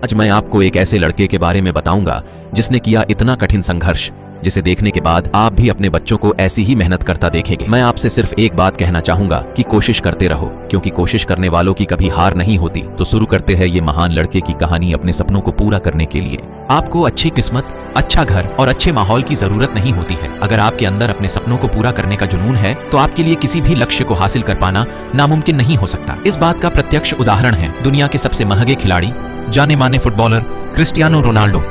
आज मैं आपको एक ऐसे लड़के के बारे में बताऊंगा जिसने किया इतना कठिन संघर्ष, जिसे देखने के बाद आप भी अपने बच्चों को ऐसी ही मेहनत करता देखेंगे। मैं आपसे सिर्फ एक बात कहना चाहूंगा कि कोशिश करते रहो, क्योंकि कोशिश करने वालों की कभी हार नहीं होती। तो शुरू करते हैं ये महान लड़के की कहानी अपने सपनों को पूरा करने के लिए। आपको अच्छी किस्मत, अच्छा घर और अच्छे माहौल की जरूरत नहीं होती है। अगर आपके अंदर अपने सपनों को पूरा करने का जुनून है तो आपके लिए किसी भी लक्ष्य को हासिल कर पाना नामुमकिन नहीं हो सकता। इस बात का प्रत्यक्ष उदाहरण है दुनिया के सबसे महंगे खिलाड़ी, जाने माने फुटबॉलर क्रिस्टियानो रोनाल्डो,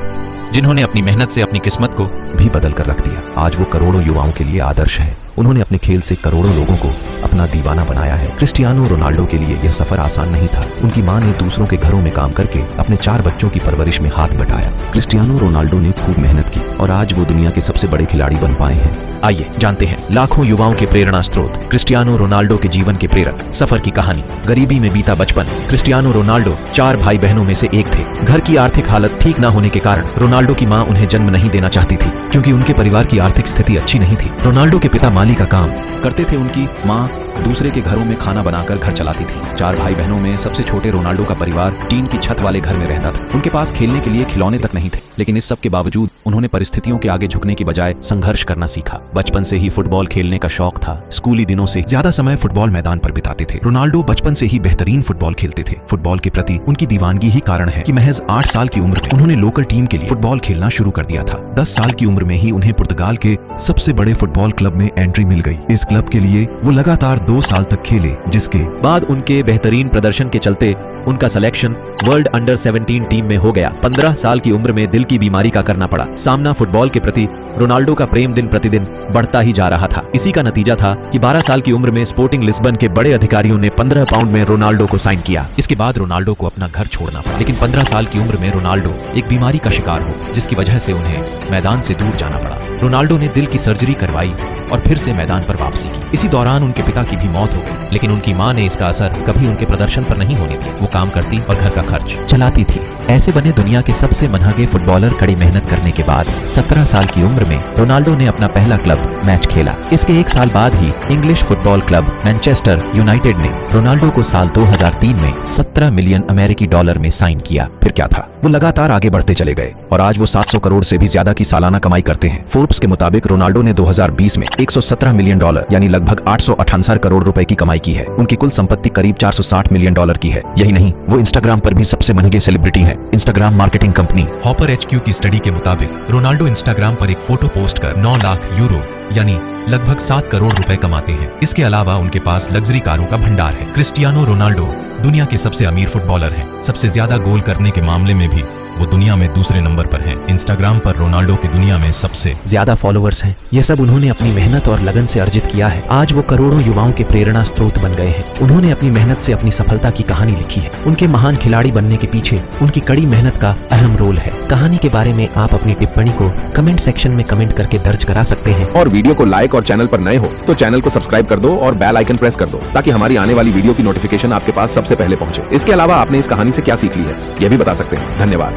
जिन्होंने अपनी मेहनत से अपनी किस्मत को भी बदल कर रख दिया। आज वो करोड़ों युवाओं के लिए आदर्श है। उन्होंने अपने खेल से करोड़ों लोगों को अपना दीवाना बनाया है। क्रिस्टियानो रोनाल्डो के लिए यह सफर आसान नहीं था। उनकी मां ने दूसरों के घरों में काम करके अपने 4 बच्चों की परवरिश में हाथ बटाया। क्रिस्टियानो रोनाल्डो ने खूब मेहनत की और आज वो दुनिया के सबसे बड़े खिलाड़ी बन पाए हैं। आइए जानते हैं लाखों युवाओं के प्रेरणा स्रोत, क्रिस्टियानो रोनाल्डो के जीवन के प्रेरक सफर की कहानी। गरीबी में बीता बचपन। क्रिस्टियानो रोनाल्डो 4 भाई बहनों में से एक थे। घर की आर्थिक हालत ठीक न होने के कारण रोनाल्डो की मां उन्हें जन्म नहीं देना चाहती थी, क्योंकि उनके परिवार की आर्थिक स्थिति अच्छी नहीं थी। रोनाल्डो के पिता माली का काम करते थे। उनकी मां दूसरे के घरों में खाना बनाकर घर चलाती थी। 4 भाई बहनों में सबसे छोटे रोनाल्डो का परिवार टीन की छत वाले घर में रहता था। उनके पास खेलने के लिए खिलौने तक नहीं थे, लेकिन इस सब के बावजूद उन्होंने परिस्थितियों के आगे झुकने की बजाय संघर्ष करना सीखा। बचपन से ही फुटबॉल खेलने का शौक था। स्कूली दिनों से ज्यादा समय फुटबॉल मैदान पर बिताते थे। रोनाल्डो बचपन से ही बेहतरीन फुटबॉल खेलते थे। फुटबॉल के प्रति उनकी दीवानगी ही कारण है कि महज 8 साल की उम्र में उन्होंने लोकल टीम के लिए फुटबॉल खेलना शुरू कर दिया था। 10 साल की उम्र में ही उन्हें पुर्तगाल के सबसे बड़े फुटबॉल क्लब में एंट्री मिल गई। इस क्लब के लिए वो लगातार 2 साल तक खेले, जिसके बाद उनके बेहतरीन प्रदर्शन के चलते उनका सिलेक्शन वर्ल्ड अंडर 17 टीम में हो गया। 15 साल की उम्र में दिल की बीमारी का करना पड़ा सामना। फुटबॉल के प्रति रोनाल्डो का प्रेम दिन प्रतिदिन बढ़ता ही जा रहा था। इसी का नतीजा था कि 12 साल की उम्र में स्पोर्टिंग लिस्बन के बड़े अधिकारियों ने 15 पाउंड में रोनाल्डो को साइन किया। इसके बाद रोनाल्डो को अपना घर छोड़ना पड़ा, लेकिन 15 साल की उम्र में रोनाल्डो एक बीमारी का शिकार हो, जिसकी वजह से उन्हें मैदान से दूर जाना पड़ा। रोनाल्डो ने दिल की सर्जरी करवाई और फिर से मैदान पर वापसी की। इसी दौरान उनके पिता की भी मौत हो गई, लेकिन उनकी मां ने इसका असर कभी उनके प्रदर्शन पर नहीं होने दिया। वो काम करती और घर का खर्च चलाती थी। ऐसे बने दुनिया के सबसे महंगे फुटबॉलर कड़ी मेहनत करने के बाद 17 साल की उम्र में रोनाल्डो ने अपना पहला क्लब मैच खेला। इसके 1 साल बाद ही English football club Manchester United ने रोनाल्डो को साल 2003 में 17 मिलियन अमेरिकी डॉलर में साइन किया। फिर क्या था, वो लगातार आगे बढ़ते चले गए और आज वो 700 करोड़ से भी ज्यादा की सालाना कमाई करते हैं। फोर्ब्स के मुताबिक रोनाल्डो ने 2020 में 117 मिलियन डॉलर यानी लगभग 868 करोड़ रुपए की कमाई की है। उनकी कुल संपत्ति करीब 460 मिलियन डॉलर की है। यही नहीं, वो इंस्टाग्राम पर भी सबसे महंगे सेलिब्रिटी हैं। Instagram marketing company hopper HQ की स्टडी के मुताबिक रोनाल्डो इंस्टाग्राम पर एक फोटो पोस्ट कर 9 लाख यूरो यानी लगभग 7 करोड़ रुपए कमाते हैं। इसके अलावा उनके पास लग्जरी कारों का भंडार है। क्रिस्टियानो रोनाल्डो दुनिया के सबसे अमीर फुटबॉलर हैं। सबसे ज्यादा गोल करने के मामले में भी वो दुनिया में दूसरे नंबर पर हैं। इंस्टाग्राम पर रोनाल्डो की दुनिया में सबसे ज्यादा फॉलोअर्स हैं। ये सब उन्होंने अपनी मेहनत और लगन से अर्जित किया है। आज वो करोड़ों युवाओं के प्रेरणा स्रोत बन गए हैं। उन्होंने अपनी मेहनत से अपनी सफलता की कहानी लिखी है। उनके महान खिलाड़ी बनने के पीछे उनकी कड़ी मेहनत का अहम रोल है। कहानी के बारे में आप अपनी टिप्पणी को कमेंट सेक्शन में कमेंट करके दर्ज करा सकते हैं। और वीडियो को लाइक और चैनल पर नए हो तो चैनल को सब्सक्राइब कर दो और बेल आइकन प्रेस कर दो, ताकि हमारी आने वाली वीडियो की नोटिफिकेशन आपके पास सबसे पहले पहुंचे। इसके अलावा आपने इस कहानी से क्या सीख ली है, यह भी बता सकते हैं। धन्यवाद।